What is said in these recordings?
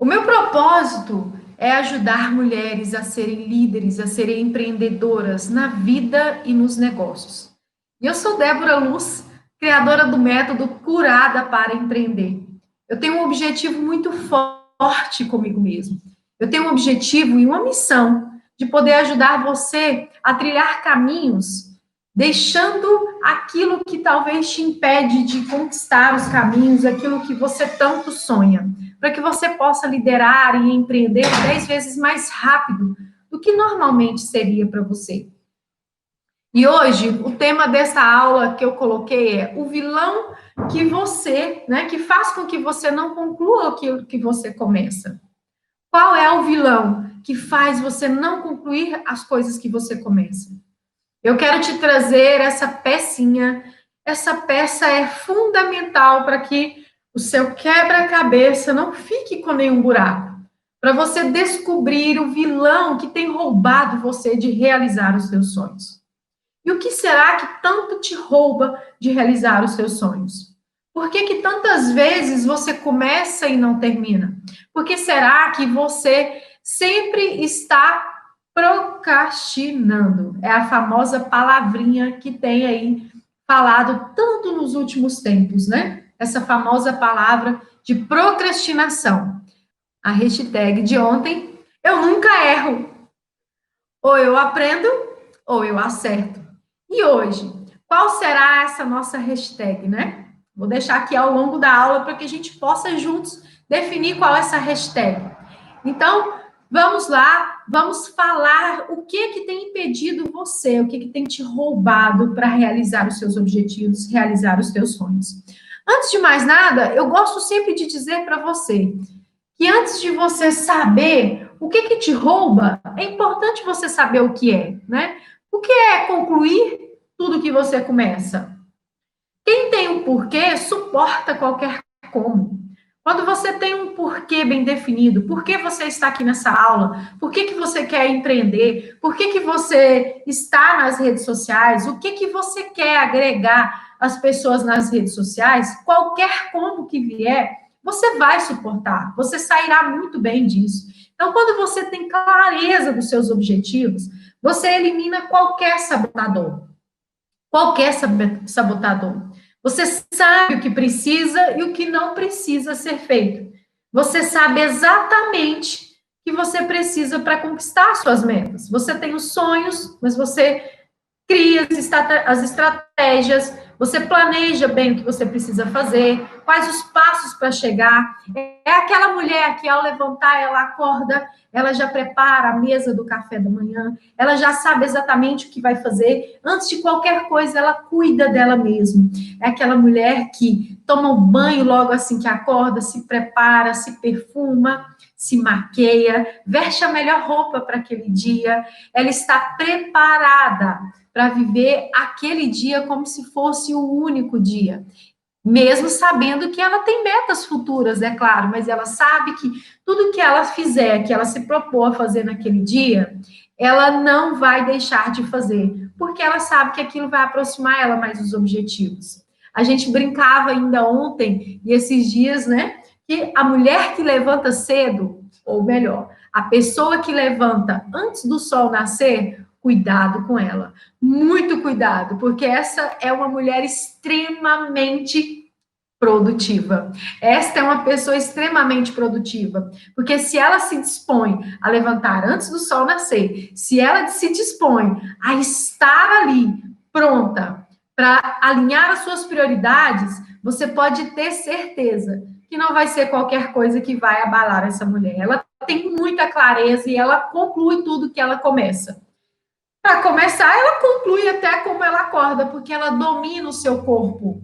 O meu propósito é ajudar mulheres a serem líderes, a serem empreendedoras na vida e nos negócios. E eu sou Débora Luz, criadora do método Curada para Empreender. Eu tenho um objetivo muito forte comigo mesmo. Eu tenho um objetivo e uma missão de poder ajudar você a trilhar caminhos, deixando aquilo que talvez te impede de conquistar os caminhos, aquilo que você tanto sonha, para que você possa liderar e empreender 10 vezes mais rápido do que normalmente seria para você. E hoje, o tema dessa aula que eu coloquei é o vilão que você, que faz com que você não conclua aquilo que você começa. Qual é o vilão que faz você não concluir as coisas que você começa? Eu quero te trazer essa pecinha. Essa peça é fundamental para que o seu quebra-cabeça não fique com nenhum buraco. Para você descobrir o vilão que tem roubado você de realizar os seus sonhos. E o que será que tanto te rouba de realizar os seus sonhos? Por que que tantas vezes você começa e não termina? Por que será que você sempre está procrastinando? É a famosa palavrinha que tem aí falado tanto nos últimos tempos, né? Essa famosa palavra de procrastinação. A hashtag de ontem, eu nunca erro. Ou eu aprendo, ou eu acerto. E hoje, qual será essa nossa hashtag, né? Vou deixar aqui ao longo da aula para que a gente possa juntos definir qual é essa hashtag. Então, vamos lá, vamos falar o que tem impedido você, o que tem te roubado para realizar os seus objetivos, realizar os teus sonhos. Antes de mais nada, eu gosto sempre de dizer para você que antes de você saber o que te rouba, é importante você saber o que é, né? O que é concluir tudo que você começa? Quem tem um porquê suporta qualquer como. Quando você tem um porquê bem definido, por que você está aqui nessa aula, por que você quer empreender, por que você está nas redes sociais, o que você quer agregar às pessoas nas redes sociais, qualquer como que vier, você vai suportar, você sairá muito bem disso. Então, quando você tem clareza dos seus objetivos, você elimina qualquer sabotador. Qualquer sabotador. Você sabe o que precisa e o que não precisa ser feito. Você sabe exatamente o que você precisa para conquistar suas metas. Você tem os sonhos, mas você cria as estratégias, você planeja bem o que você precisa fazer, quais os passos para chegar. É aquela mulher que, ao levantar, ela acorda, ela já prepara a mesa do café da manhã, ela já sabe exatamente o que vai fazer. Antes de qualquer coisa, ela cuida dela mesma. É aquela mulher que toma um banho logo assim que acorda, se prepara, se perfuma, se maqueia, veste a melhor roupa para aquele dia. Ela está preparada para viver aquele dia como se fosse o único dia. Mesmo sabendo que ela tem metas futuras, é claro, mas ela sabe que tudo que ela fizer, que ela se propôs a fazer naquele dia, ela não vai deixar de fazer, porque ela sabe que aquilo vai aproximar ela mais dos objetivos. A gente brincava ainda ontem e esses dias, né, que a mulher que levanta cedo, ou melhor, a pessoa que levanta antes do sol nascer, cuidado com ela. Muito cuidado, porque essa é uma mulher extremamente produtiva. Esta é uma pessoa extremamente produtiva, porque se ela se dispõe a levantar antes do sol nascer, se ela se dispõe a estar ali pronta para alinhar as suas prioridades, você pode ter certeza que não vai ser qualquer coisa que vai abalar essa mulher. Ela tem muita clareza e ela conclui tudo que ela começa. Para começar, ela conclui até como ela acorda, porque ela domina o seu corpo.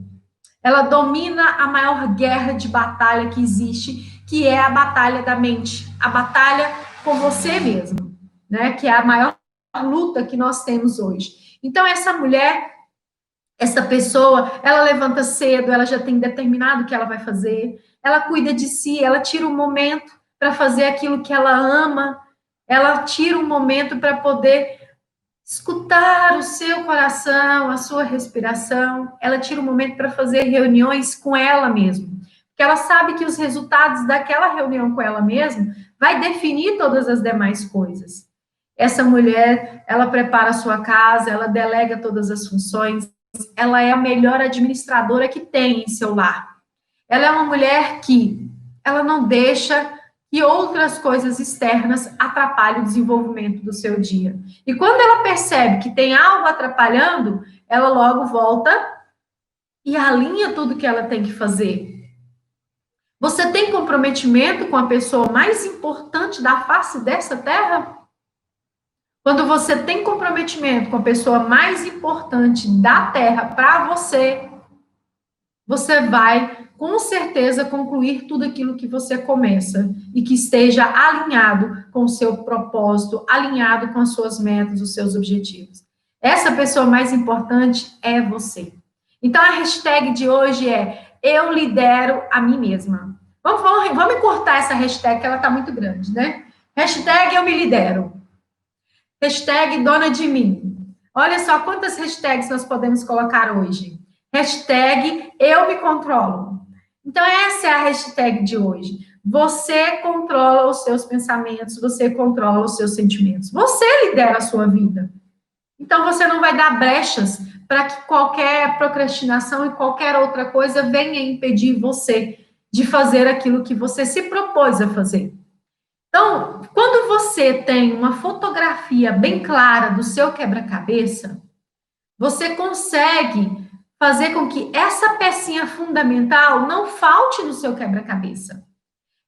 Ela domina a maior guerra de batalha que existe, que é a batalha da mente, a batalha com você mesmo, né? Que é a maior luta que nós temos hoje. Então, essa mulher, essa pessoa, ela levanta cedo, ela já tem determinado o que ela vai fazer, ela cuida de si, ela tira um momento para fazer aquilo que ela ama, ela tira um momento para poder escutar o seu coração, a sua respiração. Ela tira um momento para fazer reuniões com ela mesma. porque ela sabe que os resultados daquela reunião com ela mesma vai definir todas as demais coisas. Essa mulher, ela prepara a sua casa, ela delega todas as funções, ela é a melhor administradora que tem em seu lar. Ela é uma mulher que ela não deixa que outras coisas externas atrapalhem o desenvolvimento do seu dia. E quando ela percebe que tem algo atrapalhando, ela logo volta e alinha tudo que ela tem que fazer. Você tem comprometimento com a pessoa mais importante da face dessa terra? Quando você tem comprometimento com a pessoa mais importante da terra para você, você vai com certeza concluir tudo aquilo que você começa e que esteja alinhado com o seu propósito, alinhado com as suas metas, os seus objetivos. Essa pessoa mais importante é você. Então a hashtag de hoje é eu lidero a mim mesma. Vamos encurtar essa hashtag que ela está muito grande, né? Hashtag eu me lidero. Hashtag dona de mim. Olha só quantas hashtags nós podemos colocar hoje. Hashtag eu me controlo. Então, essa é a hashtag de hoje. Você controla os seus pensamentos, você controla os seus sentimentos. Você lidera a sua vida. Então, você não vai dar brechas para que qualquer procrastinação e qualquer outra coisa venha impedir você de fazer aquilo que você se propôs a fazer. Então, quando você tem uma fotografia bem clara do seu quebra-cabeça, você consegue fazer com que essa pecinha fundamental não falte no seu quebra-cabeça.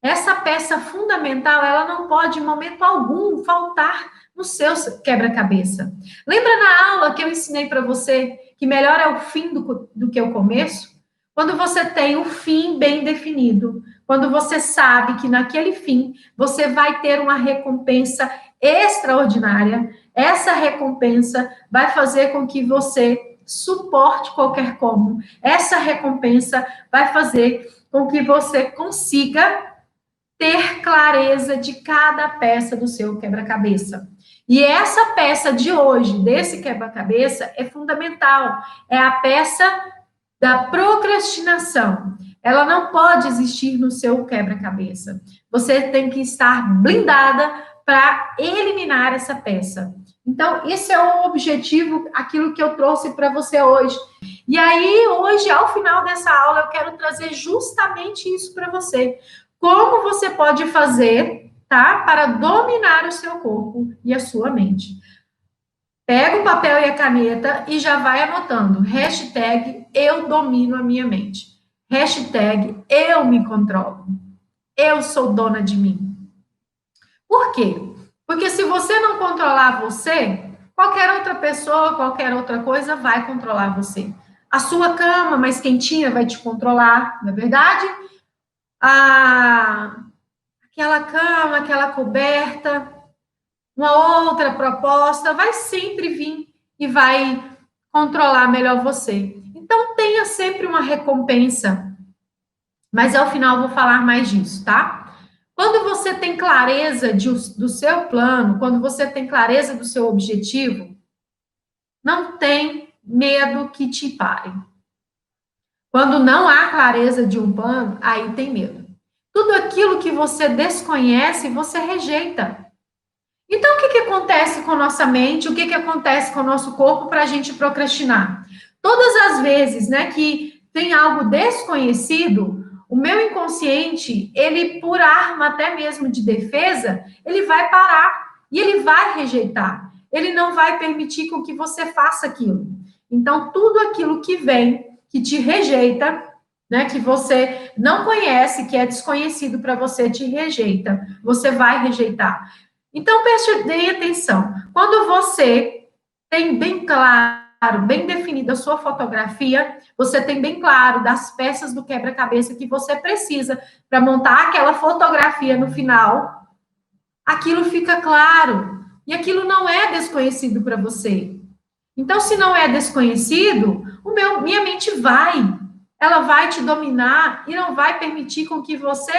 Essa peça fundamental, ela não pode, em momento algum, faltar no seu quebra-cabeça. Lembra na aula que eu ensinei para você que melhor é o fim do que o começo? Quando você tem o fim bem definido, quando você sabe que naquele fim você vai ter uma recompensa extraordinária, essa recompensa vai fazer com que você suporte qualquer como. Essa recompensa vai fazer com que você consiga ter clareza de cada peça do seu quebra-cabeça. E essa peça de hoje, desse quebra-cabeça, é fundamental. É a peça da procrastinação. Ela não pode existir no seu quebra-cabeça. Você tem que estar blindada para eliminar essa peça. Então, esse é o objetivo, aquilo que eu trouxe para você hoje. E aí, hoje, ao final dessa aula, eu quero trazer justamente isso para você. Como você pode fazer, tá? Para dominar o seu corpo e a sua mente. Pega o papel e a caneta e já vai anotando. Hashtag eu domino a minha mente. Hashtag eu me controlo. Eu sou dona de mim. Por quê? Porque se você não controlar você, qualquer outra pessoa, qualquer outra coisa vai controlar você. A sua cama mais quentinha vai te controlar, não é verdade? Aquela cama, aquela coberta, uma outra proposta vai sempre vir e vai controlar melhor você. Então, tenha sempre uma recompensa. Mas ao final eu vou falar mais disso, tá? Quando você tem clareza do seu plano, quando você tem clareza do seu objetivo, não tem medo que te pare. Quando não há clareza de um plano, aí tem medo. Tudo aquilo que você desconhece, você rejeita. Então, o que acontece com a nossa mente? O que acontece com o nosso corpo para a gente procrastinar? Todas as vezes, né, que tem algo desconhecido, o meu inconsciente, ele, por arma até mesmo de defesa, ele vai parar e ele vai rejeitar. Ele não vai permitir com que você faça aquilo. Então, tudo aquilo que vem, que te rejeita, né, que você não conhece, que é desconhecido para você, te rejeita. Você vai rejeitar. Então, preste atenção. Quando você tem bem claro, bem definida a sua fotografia, você tem bem claro das peças do quebra-cabeça que você precisa para montar aquela fotografia no final, aquilo fica claro. E aquilo não é desconhecido para você. Então, se não é desconhecido, minha mente ela vai te dominar e não vai permitir com que você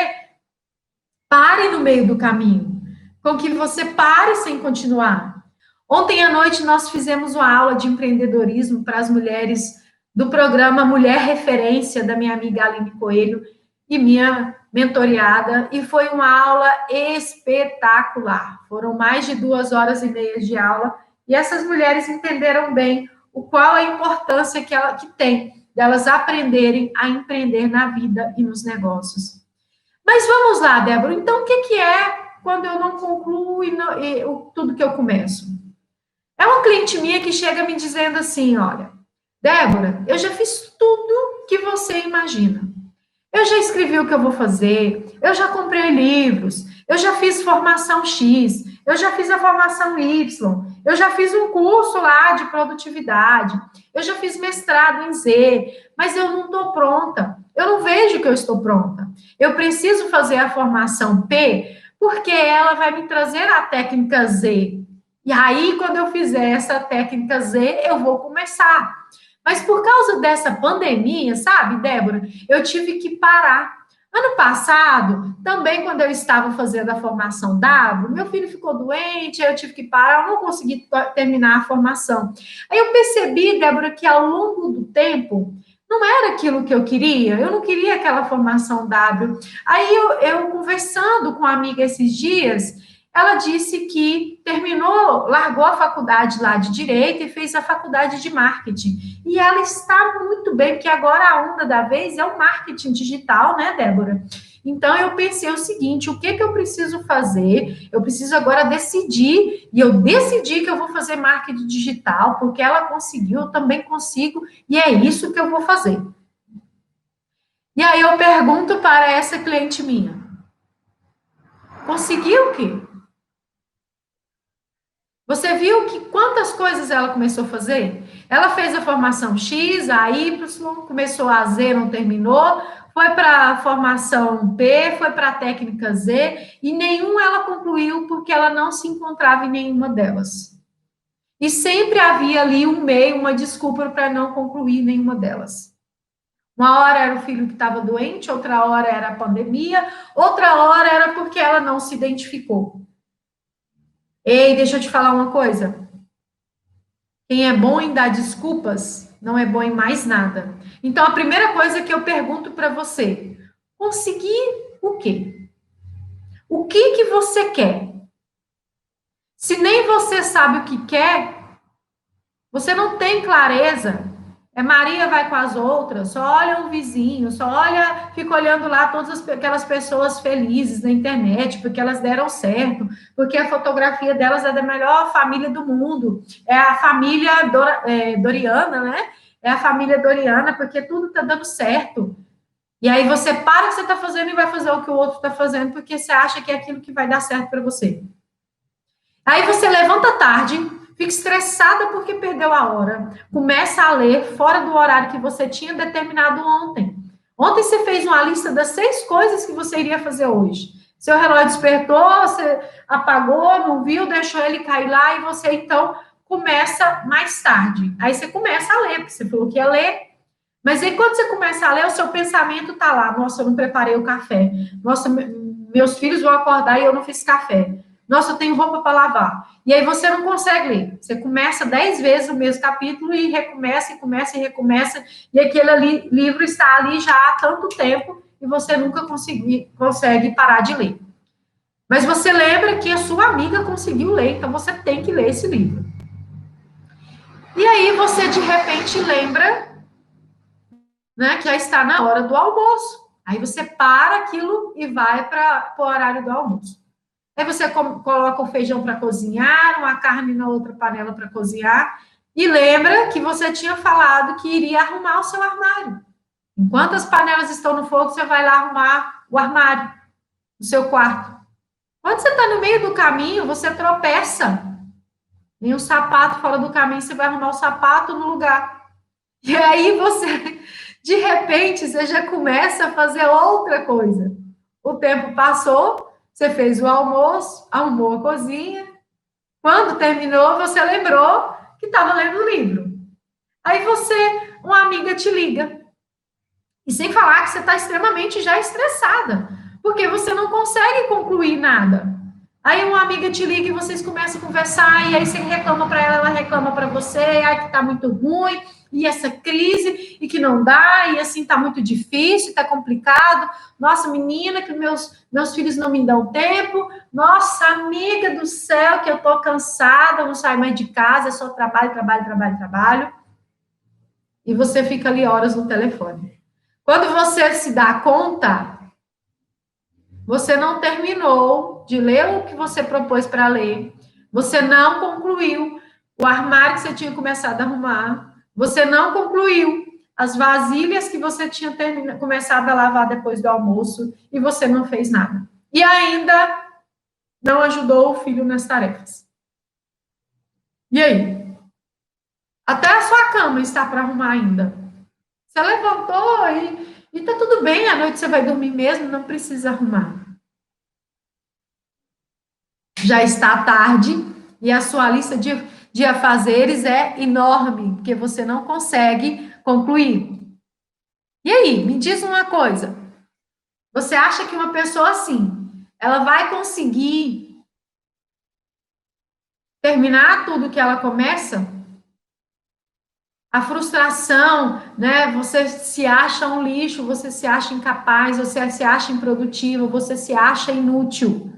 pare no meio do caminho, com que você pare sem continuar. Ontem à noite nós fizemos uma aula de empreendedorismo para as mulheres do programa Mulher Referência, da minha amiga Aline Coelho, e minha mentoreada, e foi uma aula espetacular. Foram mais de 2 horas e meia de aula, e essas mulheres entenderam bem qual a importância que tem delas aprenderem a empreender na vida e nos negócios. Mas vamos lá, Débora, então o que é quando eu não concluo tudo que eu começo? É uma cliente minha que chega me dizendo assim, olha, Débora, eu já fiz tudo que você imagina. Eu já escrevi o que eu vou fazer, eu já comprei livros, eu já fiz formação X, eu já fiz a formação Y, eu já fiz um curso lá de produtividade, eu já fiz mestrado em Z, mas eu não estou pronta. Eu não vejo que eu estou pronta. Eu preciso fazer a formação P, porque ela vai me trazer a técnica Z. E aí, quando eu fizer essa técnica Z, eu vou começar. Mas por causa dessa pandemia, sabe, Débora, eu tive que parar. Ano passado, também quando eu estava fazendo a formação W, meu filho ficou doente, aí eu tive que parar, eu não consegui terminar a formação. Aí eu percebi, Débora, que ao longo do tempo, não era aquilo que eu não queria aquela formação W. Aí eu conversando com uma amiga esses dias, ela disse que terminou, largou a faculdade lá de Direito e fez a faculdade de Marketing. E ela está muito bem, porque agora a onda da vez é o marketing digital, né, Débora? Então, eu pensei o seguinte, o que eu preciso fazer? Eu preciso agora decidir, e eu decidi que eu vou fazer marketing digital, porque ela conseguiu, eu também consigo, e é isso que eu vou fazer. E aí eu pergunto para essa cliente minha, conseguiu o quê? Você viu que quantas coisas ela começou a fazer? Ela fez a formação X, a Y, começou a Z, não terminou, foi para a formação P, foi para a técnica Z, e nenhum ela concluiu porque ela não se encontrava em nenhuma delas. E sempre havia ali um meio, uma desculpa para não concluir nenhuma delas. Uma hora era o filho que estava doente, outra hora era a pandemia, outra hora era porque ela não se identificou. Ei, deixa eu te falar uma coisa. Quem é bom em dar desculpas, não é bom em mais nada. Então, a primeira coisa que eu pergunto para você, conseguir o quê? O que você quer? Se nem você sabe o que quer, você não tem clareza. É Maria vai com as outras, só olha o vizinho, só olha, fica olhando lá todas aquelas pessoas felizes na internet, porque elas deram certo, porque a fotografia delas é da melhor família do mundo, é a família Doriana, né? É a família Doriana, porque tudo está dando certo. E aí você para o que você está fazendo e vai fazer o que o outro está fazendo, porque você acha que é aquilo que vai dar certo para você. Aí você levanta tarde, fica estressada porque perdeu a hora, começa a ler fora do horário que você tinha determinado ontem. Ontem você fez uma lista das 6 coisas que você iria fazer hoje. Seu relógio despertou, você apagou, não viu, deixou ele cair lá e você então começa mais tarde. Aí você começa a ler, porque você falou que ia ler. Mas aí quando você começa a ler, o seu pensamento tá lá. Nossa, eu não preparei o café. Nossa, meus filhos vão acordar e eu não fiz café. Nossa, eu tenho roupa para lavar. E aí você não consegue ler. Você começa 10 vezes o mesmo capítulo e recomeça, e começa, e recomeça. E aquele livro está ali já há tanto tempo e você nunca consegue parar de ler. Mas você lembra que a sua amiga conseguiu ler, então você tem que ler esse livro. E aí você, de repente, lembra, né, que já está na hora do almoço. Aí você para aquilo e vai para o horário do almoço. Aí você coloca o feijão para cozinhar, uma carne na outra panela para cozinhar, e lembra que você tinha falado que iria arrumar o seu armário. Enquanto as panelas estão no fogo, você vai lá arrumar o armário do seu quarto. Quando você está no meio do caminho, você tropeça. Tem um sapato fora do caminho, você vai arrumar o sapato no lugar. E aí você, de repente, você já começa a fazer outra coisa. O tempo passou, você fez o almoço, arrumou a cozinha. Quando terminou, você lembrou que estava lendo o livro. Aí uma amiga te liga. E sem falar que você está extremamente já estressada, porque você não consegue concluir nada. Aí uma amiga te liga e vocês começam a conversar, e aí você reclama para ela, ela reclama para você, ai que tá muito ruim, e essa crise, e que não dá, e assim tá muito difícil, tá complicado. Nossa, menina, que meus filhos não me dão tempo. Nossa, amiga do céu, que eu tô cansada, não saio mais de casa, é só trabalho, trabalho, trabalho, trabalho. E você fica ali horas no telefone. Quando você se dá conta, você não terminou de ler o que você propôs para ler, você não concluiu o armário que você tinha começado a arrumar, você não concluiu as vasilhas que você tinha começado a lavar depois do almoço e você não fez nada. E ainda não ajudou o filho nas tarefas. E aí? Até a sua cama está para arrumar ainda. Você levantou e tá tudo bem, à noite você vai dormir mesmo, não precisa arrumar. Já está tarde e a sua lista de afazeres é enorme, porque você não consegue concluir. E aí, me diz uma coisa. Você acha que uma pessoa assim, ela vai conseguir terminar tudo que ela começa? A frustração, né? Você se acha um lixo, você se acha incapaz, você se acha improdutivo, você se acha inútil.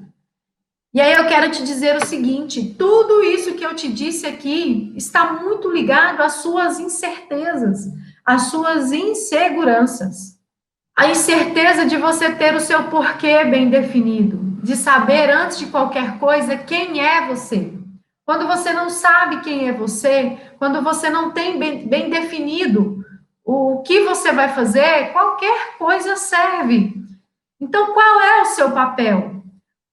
E aí eu quero te dizer o seguinte: tudo isso que eu te disse aqui está muito ligado às suas incertezas, às suas inseguranças. A incerteza de você ter o seu porquê bem definido, de saber antes de qualquer coisa quem é você. Quando você não sabe quem é você, quando você não tem bem definido o que você vai fazer, qualquer coisa serve. Então, qual é o seu papel?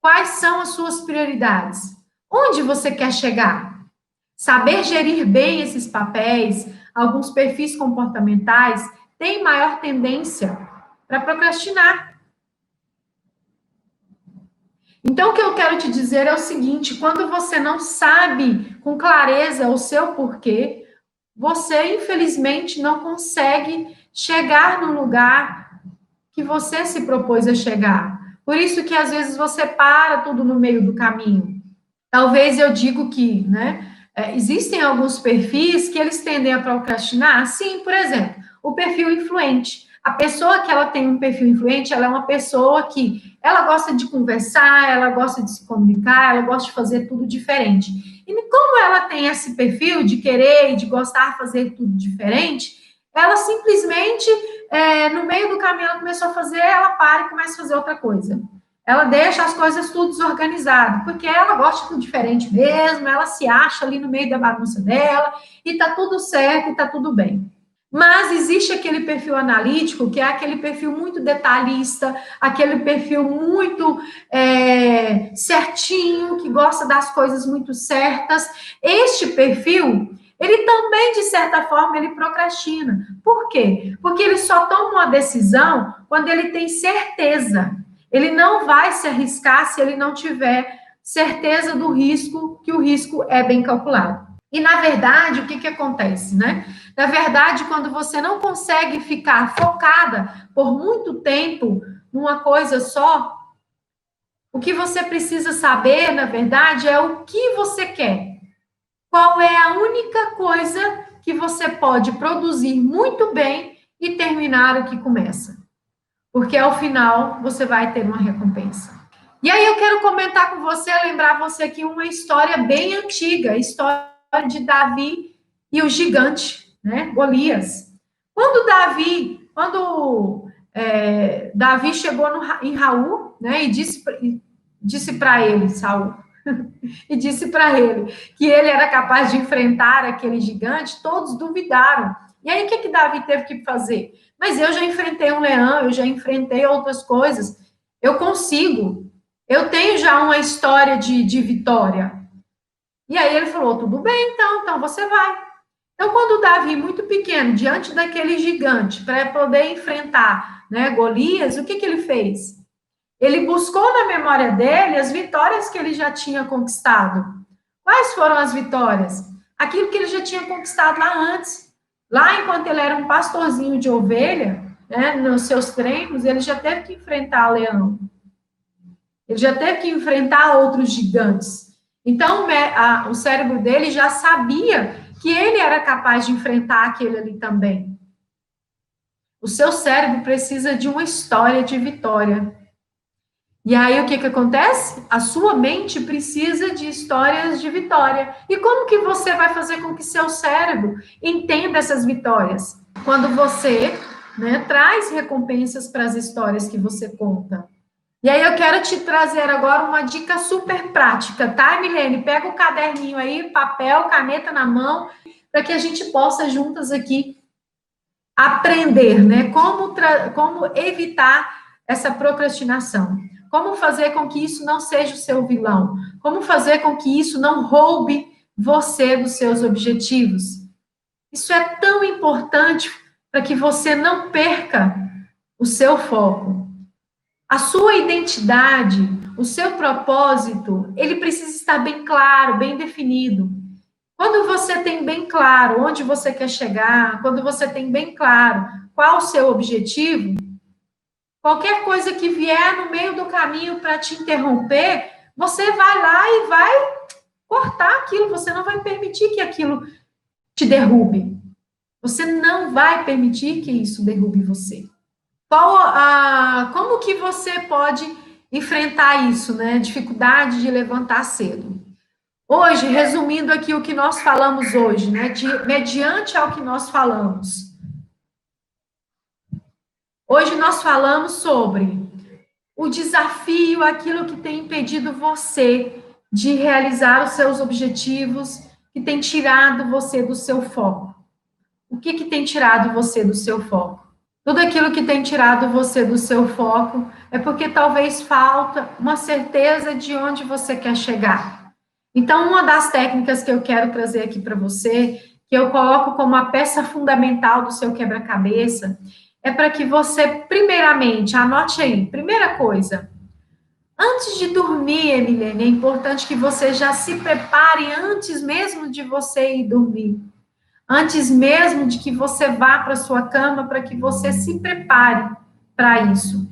Quais são as suas prioridades? Onde você quer chegar? Saber gerir bem esses papéis, alguns perfis comportamentais, tem maior tendência para procrastinar. Então, o que eu quero te dizer é o seguinte: quando você não sabe com clareza o seu porquê, você, infelizmente, não consegue chegar no lugar que você se propôs a chegar. Por isso que, às vezes, você para tudo no meio do caminho. Talvez eu digo que, né, existem alguns perfis que eles tendem a procrastinar. Sim, por exemplo, o perfil influente. A pessoa que ela tem um perfil influente, ela é uma pessoa que ela gosta de conversar, ela gosta de se comunicar, ela gosta de fazer tudo diferente. E como ela tem esse perfil de querer e de gostar de fazer tudo diferente, ela simplesmente, no meio do caminho, ela começou a fazer, ela para e começa a fazer outra coisa. Ela deixa as coisas tudo desorganizado, porque ela gosta de tudo diferente mesmo, ela se acha ali no meio da bagunça dela, e tá tudo certo, e tá tudo bem. Mas existe aquele perfil analítico, que é aquele perfil muito detalhista, aquele perfil muito certinho, que gosta das coisas muito certas. Este perfil, ele também, de certa forma, ele procrastina. Por quê? Porque ele só toma uma decisão quando ele tem certeza. Ele não vai se arriscar se ele não tiver certeza do risco, que o risco é bem calculado. E, na verdade, o que acontece, né? Na verdade, quando você não consegue ficar focada por muito tempo numa coisa só, o que você precisa saber, na verdade, é o que você quer. Qual é a única coisa que você pode produzir muito bem e terminar o que começa. Porque, ao final, você vai ter uma recompensa. E aí eu quero comentar com você, lembrar você aqui uma história bem antiga, a história de Davi e o gigante, né, Golias. Quando Davi chegou em Raul, né, e disse para ele, Saul, e disse para ele que ele era capaz de enfrentar aquele gigante, todos duvidaram. E aí o que Davi teve que fazer? Mas eu já enfrentei um leão, eu já enfrentei outras coisas, eu consigo, eu tenho já uma história de vitória. E aí ele falou, tudo bem, então você vai. Então, quando Davi, muito pequeno, diante daquele gigante, para poder enfrentar, né, Golias, o que ele fez? Ele buscou na memória dele as vitórias que ele já tinha conquistado. Quais foram as vitórias? Aquilo que ele já tinha conquistado lá antes. Lá, enquanto ele era um pastorzinho de ovelha, né, nos seus treinos, ele já teve que enfrentar leão. Ele já teve que enfrentar outros gigantes. Então, o cérebro dele já sabia que ele era capaz de enfrentar aquele ali também. O seu cérebro precisa de uma história de vitória. E aí o que acontece? A sua mente precisa de histórias de vitória. E como que você vai fazer com que seu cérebro entenda essas vitórias? Quando você, né, traz recompensas para as histórias que você conta. E aí eu quero te trazer agora uma dica super prática, tá, Milene? Pega o caderninho aí, papel, caneta na mão, para que a gente possa juntas aqui aprender, né? Como evitar essa procrastinação. Como fazer com que isso não seja o seu vilão? Como fazer com que isso não roube você dos seus objetivos? Isso é tão importante para que você não perca o seu foco. A sua identidade, o seu propósito, ele precisa estar bem claro, bem definido. Quando você tem bem claro onde você quer chegar, quando você tem bem claro qual o seu objetivo, qualquer coisa que vier no meio do caminho para te interromper, você vai lá e vai cortar aquilo, você não vai permitir que aquilo te derrube. Você não vai permitir que isso derrube você. Como que você pode enfrentar isso, né? Dificuldade de levantar cedo. Hoje, resumindo aqui o que nós falamos hoje, né? Mediante ao que nós falamos. Hoje nós falamos sobre o desafio, aquilo que tem impedido você de realizar os seus objetivos, que tem tirado você do seu foco. O que tem tirado você do seu foco? Tudo aquilo que tem tirado você do seu foco é porque talvez falta uma certeza de onde você quer chegar. Então, uma das técnicas que eu quero trazer aqui para você, que eu coloco como a peça fundamental do seu quebra-cabeça, é para que você, primeiramente, anote aí, primeira coisa, antes de dormir, Emilene, é importante que você já se prepare antes mesmo de você ir dormir. Antes mesmo de que você vá para sua cama, para que você se prepare para isso.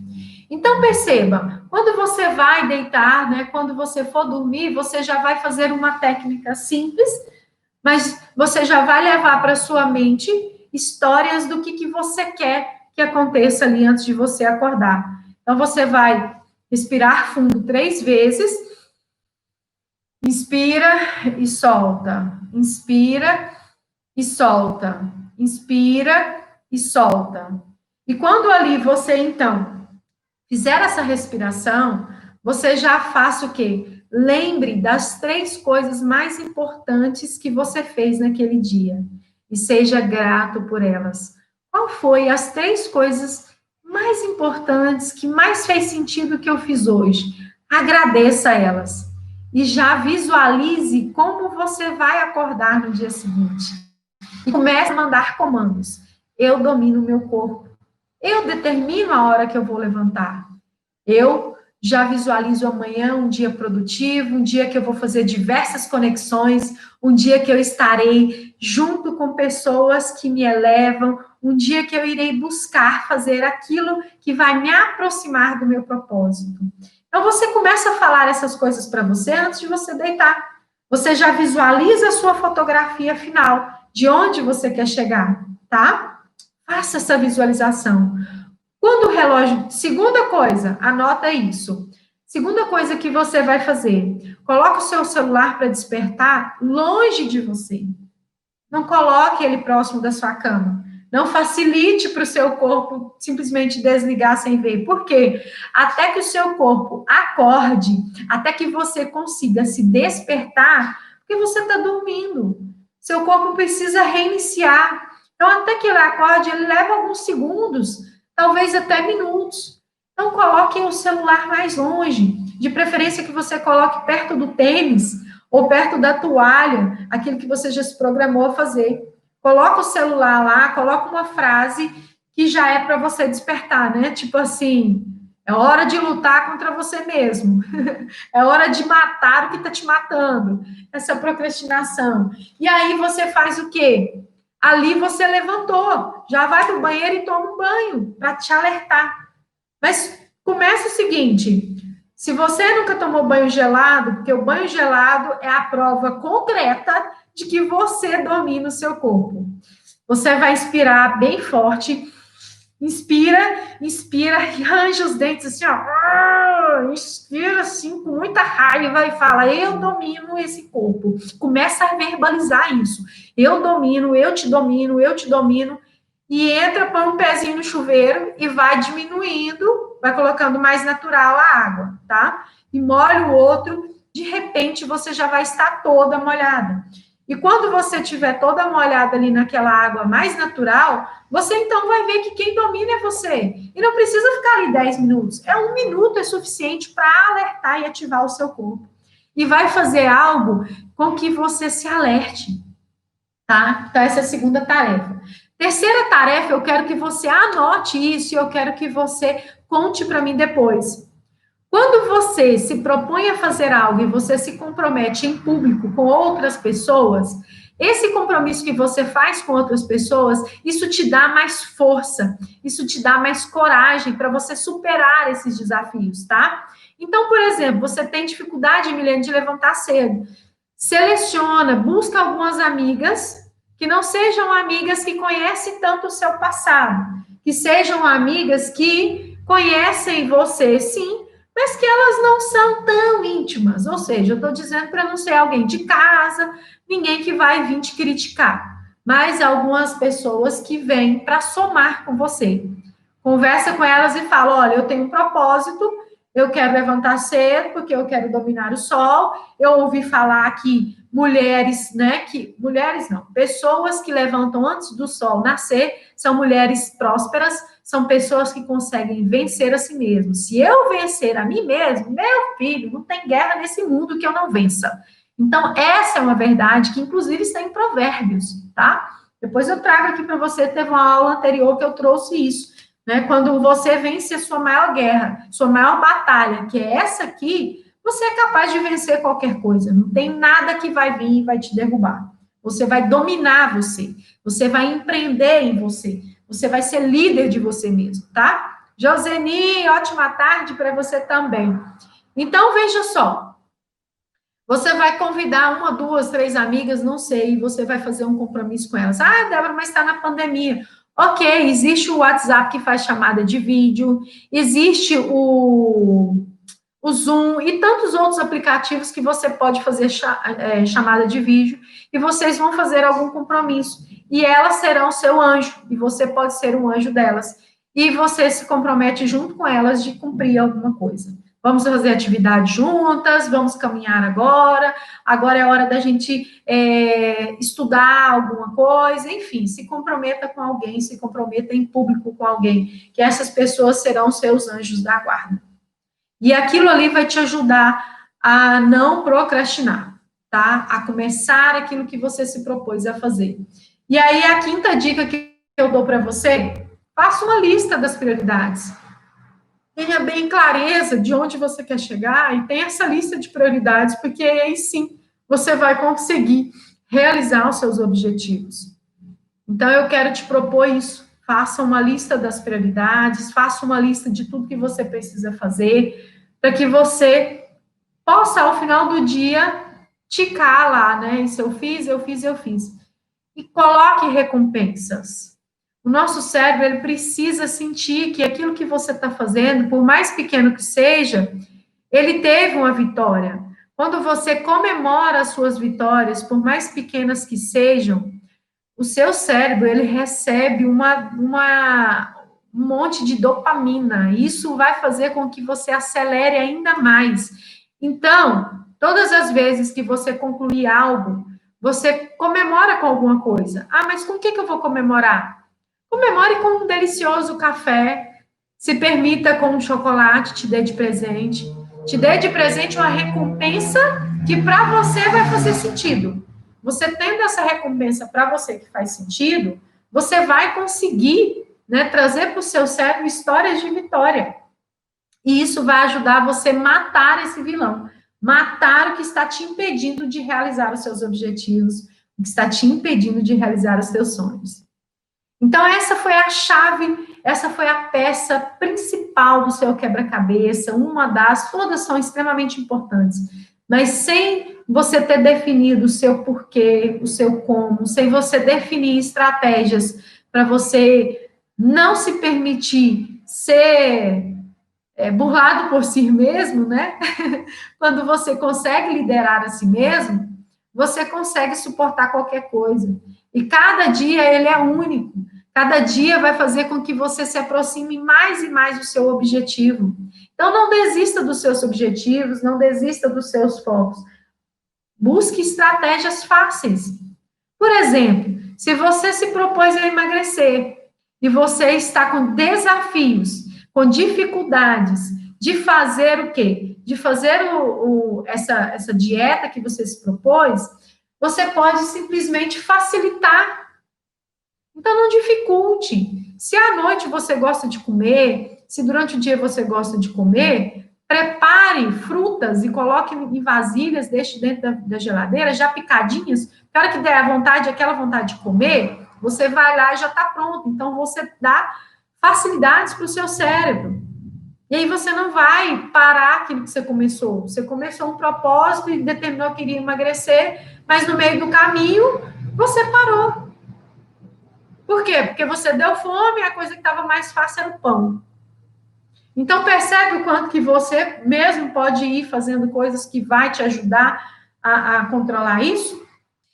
Então, perceba, quando você vai deitar, né, quando você for dormir, você já vai fazer uma técnica simples, mas você já vai levar para sua mente histórias do que você quer que aconteça ali antes de você acordar. Então, você vai respirar fundo 3 vezes, inspira e solta, inspira e solta, inspira e solta. E quando ali você, então, fizer essa respiração, você já faça o quê? Lembre das 3 coisas mais importantes que você fez naquele dia e seja grato por elas. Qual foi as 3 coisas mais importantes, que mais fez sentido que eu fiz hoje? Agradeça elas e já visualize como você vai acordar no dia seguinte. E comece a mandar comandos. Eu domino o meu corpo. Eu determino a hora que eu vou levantar. Eu já visualizo amanhã um dia produtivo, um dia que eu vou fazer diversas conexões, um dia que eu estarei junto com pessoas que me elevam, um dia que eu irei buscar fazer aquilo que vai me aproximar do meu propósito. Então, você começa a falar essas coisas para você antes de você deitar. Você já visualiza a sua fotografia final, de onde você quer chegar, tá? Faça essa visualização. Quando o relógio... Segunda coisa, anota isso. Segunda coisa que você vai fazer, coloca o seu celular para despertar longe de você. Não coloque ele próximo da sua cama. Não facilite para o seu corpo simplesmente desligar sem ver. Por quê? Até que o seu corpo acorde, até que você consiga se despertar, porque você está dormindo. Seu corpo precisa reiniciar. Então, até que ele acorde, ele leva alguns segundos, talvez até minutos. Então, coloque o celular mais longe. De preferência que você coloque perto do tênis ou perto da toalha, aquilo que você já se programou a fazer. Coloca o celular lá, coloca uma frase que já é para você despertar, né? Tipo assim, é hora de lutar contra você mesmo. É hora de matar o que está te matando. Essa procrastinação. E aí você faz o quê? Ali você levantou, já vai para o banheiro e toma um banho para te alertar. Mas começa o seguinte, se você nunca tomou banho gelado, porque o banho gelado é a prova concreta de que você domina o seu corpo. Você vai inspirar bem forte. Inspira e arranja os dentes assim, ó. Inspira assim com muita raiva e fala: eu domino esse corpo. Começa a verbalizar isso. Eu domino, eu te domino, eu te domino. E entra, põe um pezinho no chuveiro e vai diminuindo, vai colocando mais natural a água, tá? E molha o outro, de repente você já vai estar toda molhada. E quando você tiver toda molhada ali naquela água mais natural, você então vai ver que quem domina é você. E não precisa ficar ali 10 minutos. 1 minuto é suficiente para alertar e ativar o seu corpo. E vai fazer algo com que você se alerte, tá? Então, essa é a segunda tarefa. Terceira tarefa, eu quero que você anote isso e eu quero que você conte para mim depois. Quando você se propõe a fazer algo e você se compromete em público com outras pessoas, esse compromisso que você faz com outras pessoas, isso te dá mais força, isso te dá mais coragem para você superar esses desafios, tá? Então, por exemplo, você tem dificuldade, Milene, de levantar cedo. Seleciona, busca algumas amigas que não sejam amigas que conhecem tanto o seu passado, que sejam amigas que conhecem você, sim, mas que elas não são tão íntimas. Ou seja, eu estou dizendo para não ser alguém de casa, ninguém que vai vir te criticar, mas algumas pessoas que vêm para somar com você. Conversa com elas e fala: olha, eu tenho um propósito, eu quero levantar cedo porque eu quero dominar o sol. Eu ouvi falar que mulheres, né, mulheres não, pessoas que levantam antes do sol nascer são mulheres prósperas, são pessoas que conseguem vencer a si mesmo. Se eu vencer a mim mesmo, meu filho, não tem guerra nesse mundo que eu não vença. Então, essa é uma verdade que, inclusive, está em Provérbios, tá? Depois eu trago aqui para você, teve uma aula anterior que eu trouxe isso, né? Quando você vence a sua maior guerra, sua maior batalha, que é essa aqui, você é capaz de vencer qualquer coisa. Não tem nada que vai vir e vai te derrubar. Você vai dominar você. Você vai empreender em você. Você vai ser líder de você mesmo, tá? Joseni, ótima tarde para você também. Então, veja só. Você vai convidar 1, 2, 3 amigas, não sei, e você vai fazer um compromisso com elas. Ah, Débora, mas está na pandemia. Ok, existe o WhatsApp que faz chamada de vídeo, existe o Zoom e tantos outros aplicativos que você pode fazer chamada de vídeo e vocês vão fazer algum compromisso. E elas serão seu anjo, e você pode ser um anjo delas. E você se compromete junto com elas de cumprir alguma coisa. Vamos fazer atividade juntas, vamos caminhar agora é hora da gente estudar alguma coisa, enfim, se comprometa com alguém, se comprometa em público com alguém, que essas pessoas serão seus anjos da guarda. E aquilo ali vai te ajudar a não procrastinar, tá? A começar aquilo que você se propôs a fazer. E aí, a quinta dica que eu dou para você, faça uma lista das prioridades. Tenha bem clareza de onde você quer chegar e tenha essa lista de prioridades, porque aí sim você vai conseguir realizar os seus objetivos. Então, eu quero te propor isso. Faça uma lista das prioridades, faça uma lista de tudo que você precisa fazer, para que você possa, ao final do dia, ticar lá, né? Isso eu fiz. E coloque recompensas. O nosso cérebro, ele precisa sentir que aquilo que você está fazendo, por mais pequeno que seja, ele teve uma vitória. Quando você comemora as suas vitórias, por mais pequenas que sejam, o seu cérebro, ele recebe um monte de dopamina. Isso vai fazer com que você acelere ainda mais. Então, todas as vezes que você concluir algo, você comemora com alguma coisa. Ah, mas com o que eu vou comemorar? Comemore com um delicioso café. Se permita com um chocolate, te dê de presente. Te dê de presente uma recompensa que para você vai fazer sentido. Você tendo essa recompensa para você que faz sentido, você vai conseguir, né, trazer para o seu cérebro histórias de vitória. E isso vai ajudar você a matar esse vilão, matar o que está te impedindo de realizar os seus objetivos, o que está te impedindo de realizar os seus sonhos. Então, essa foi a chave, essa foi a peça principal do seu quebra-cabeça, uma das, todas são extremamente importantes, mas sem você ter definido o seu porquê, o seu como, sem você definir estratégias para você não se permitir ser burlado por si mesmo, né? Quando você consegue liderar a si mesmo, você consegue suportar qualquer coisa. E cada dia ele é único. Cada dia vai fazer com que você se aproxime mais e mais do seu objetivo. Então, não desista dos seus objetivos, não desista dos seus focos. Busque estratégias fáceis. Por exemplo, se você se propôs a emagrecer e você está com desafios, com dificuldades de fazer o quê? De fazer essa dieta que você se propôs, você pode simplesmente facilitar. Então, não dificulte. Se à noite você gosta de comer, se durante o dia você gosta de comer, prepare frutas e coloque em vasilhas, deixe dentro da geladeira, já picadinhas. Na hora que der a vontade, aquela vontade de comer, você vai lá e já está pronto. Então, você dá facilidades para o seu cérebro. E aí você não vai parar aquilo que você começou. Você começou um propósito e determinou que iria emagrecer, mas no meio do caminho, você parou. Por quê? Porque você deu fome e a coisa que estava mais fácil era o pão. Então, percebe o quanto que você mesmo pode ir fazendo coisas que vai te ajudar a controlar isso?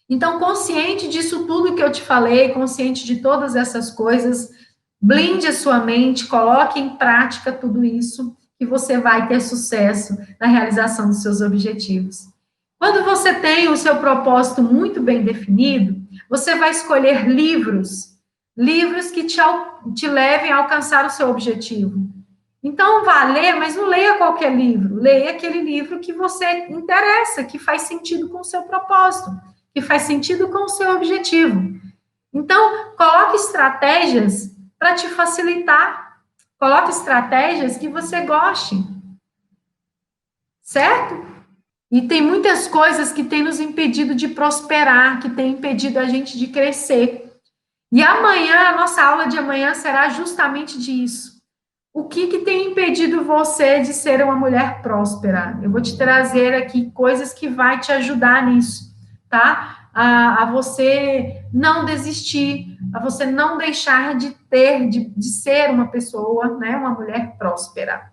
Então, consciente disso tudo que eu te falei, consciente de todas essas coisas, blinde a sua mente, coloque em prática tudo isso, que você vai ter sucesso na realização dos seus objetivos. Quando você tem o seu propósito muito bem definido, você vai escolher livros que te levem a alcançar o seu objetivo. Então, vá ler, mas não leia qualquer livro. Leia aquele livro que você interessa, que faz sentido com o seu propósito, que faz sentido com o seu objetivo. Então, coloque estratégias para te facilitar. Coloque estratégias que você goste. Certo? E tem muitas coisas que têm nos impedido de prosperar, que têm impedido a gente de crescer. E amanhã, a nossa aula de amanhã será justamente disso. O que tem impedido você de ser uma mulher próspera? Eu vou te trazer aqui coisas que vai te ajudar nisso, tá? A você não desistir, a você não deixar de ser uma pessoa, né? Uma mulher próspera.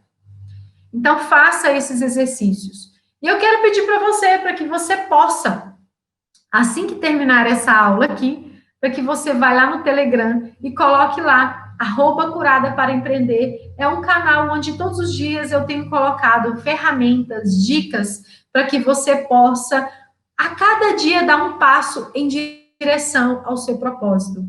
Então, faça esses exercícios. E eu quero pedir para que você possa, assim que terminar essa aula aqui, para que você vá lá no Telegram e coloque lá, @curada para empreender. É um canal onde todos os dias eu tenho colocado ferramentas, dicas, para que você possa, a cada dia, dar um passo em direção ao seu propósito.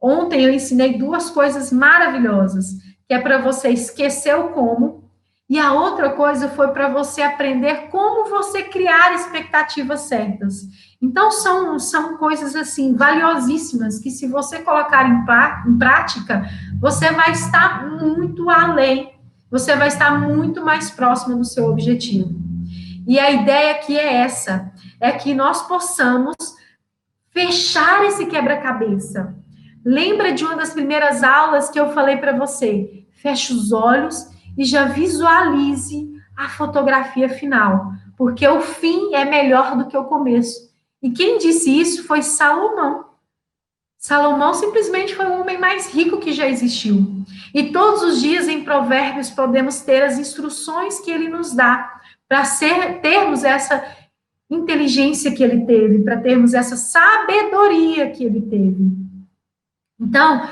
Ontem eu ensinei 2 coisas maravilhosas, que é para você esquecer o como, e a outra coisa foi para você aprender como você criar expectativas certas. Então, são coisas, assim, valiosíssimas, que se você colocar em prática, você vai estar muito além, você vai estar muito mais próximo do seu objetivo. E a ideia aqui é essa, é que nós possamos fechar esse quebra-cabeça. Lembra de uma das primeiras aulas que eu falei para você? Feche os olhos e já visualize a fotografia final, porque o fim é melhor do que o começo. E quem disse isso foi Salomão. Salomão simplesmente foi o homem mais rico que já existiu. E todos os dias em Provérbios podemos ter as instruções que ele nos dá para termos essa inteligência que ele teve, para termos essa sabedoria que ele teve. Então,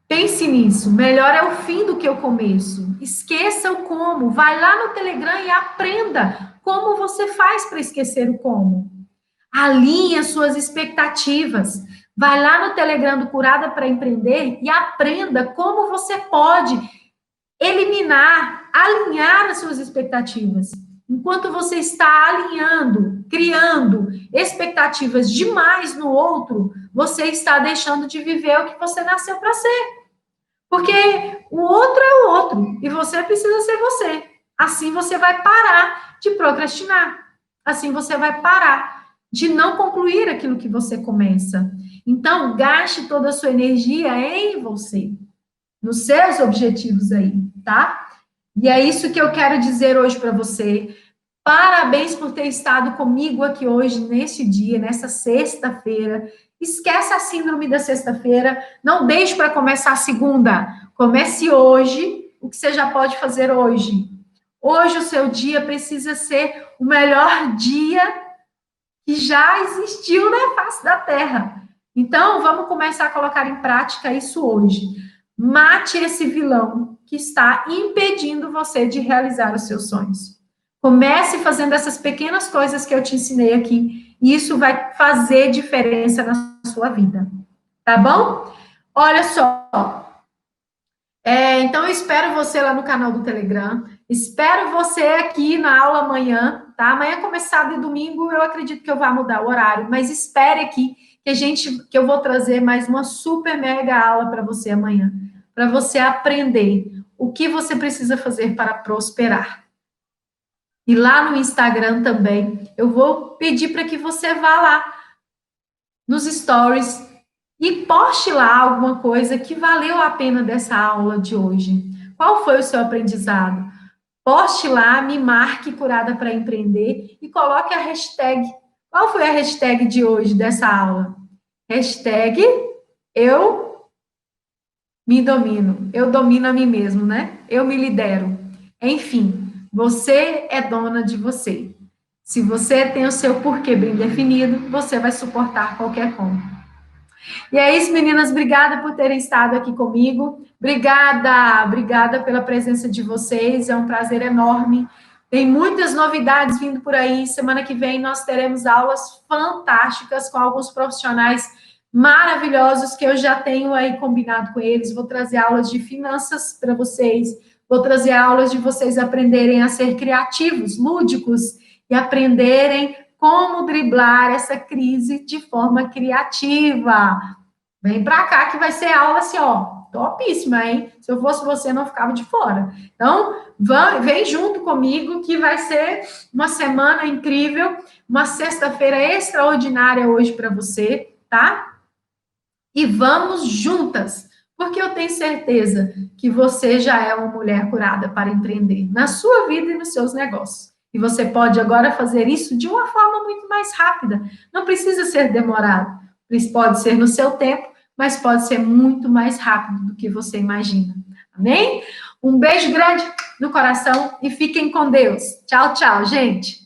pense nisso, melhor é o fim do que o começo. Esqueça o como, vai lá no Telegram e aprenda como você faz para esquecer o como. Alinhe as suas expectativas. Vai lá no Telegram do Curada para Empreender e aprenda como você pode alinhar as suas expectativas. Enquanto você está alinhando, criando expectativas demais no outro, você está deixando de viver o que você nasceu para ser. Porque o outro é o outro e você precisa ser você. Assim você vai parar de procrastinar. Assim você vai parar de não concluir aquilo que você começa. Então, gaste toda a sua energia em você, nos seus objetivos aí, tá? E é isso que eu quero dizer hoje para você. Parabéns por ter estado comigo aqui hoje, nesse dia, nessa sexta-feira. Esquece a síndrome da sexta-feira. Não deixe para começar a segunda. Comece hoje o que você já pode fazer hoje. Hoje o seu dia precisa ser o melhor dia que já existiu na face da Terra. Então, vamos começar a colocar em prática isso hoje. Mate esse vilão que está impedindo você de realizar os seus sonhos. Comece fazendo essas pequenas coisas que eu te ensinei aqui, e isso vai fazer diferença na sua vida. Tá bom? Olha só. Então, eu espero você lá no canal do Telegram. Espero você aqui na aula amanhã, tá? Amanhã, como é sábado e domingo, eu acredito que eu vou mudar o horário, mas espere aqui que eu vou trazer mais uma super mega aula para você amanhã, para você aprender o que você precisa fazer para prosperar. E lá no Instagram também, eu vou pedir para que você vá lá nos stories e poste lá alguma coisa que valeu a pena dessa aula de hoje. Qual foi o seu aprendizado? Poste lá, me marque Curada para Empreender e coloque a hashtag. Qual foi a hashtag de hoje dessa aula? Hashtag eu me domino. Eu domino a mim mesmo, né? Eu me lidero. Enfim, você é dona de você. Se você tem o seu porquê bem definido, você vai suportar qualquer como. E é isso, meninas. Obrigada por terem estado aqui comigo. Obrigada pela presença de vocês. É um prazer enorme. Tem muitas novidades vindo por aí. Semana que vem nós teremos aulas fantásticas com alguns profissionais maravilhosos que eu já tenho aí combinado com eles. Vou trazer aulas de finanças para vocês. Vou trazer aulas de vocês aprenderem a ser criativos, lúdicos e aprenderem como driblar essa crise de forma criativa. Vem para cá que vai ser aula assim, ó, topíssima, hein? Se eu fosse você, não ficava de fora. Então, vem junto comigo que vai ser uma semana incrível, uma sexta-feira extraordinária hoje para você, tá? E vamos juntas, porque eu tenho certeza que você já é uma mulher curada para empreender na sua vida e nos seus negócios. E você pode agora fazer isso de uma forma muito mais rápida. Não precisa ser demorado. Pode ser no seu tempo, mas pode ser muito mais rápido do que você imagina. Amém? Um beijo grande no coração e fiquem com Deus. Tchau, tchau, gente.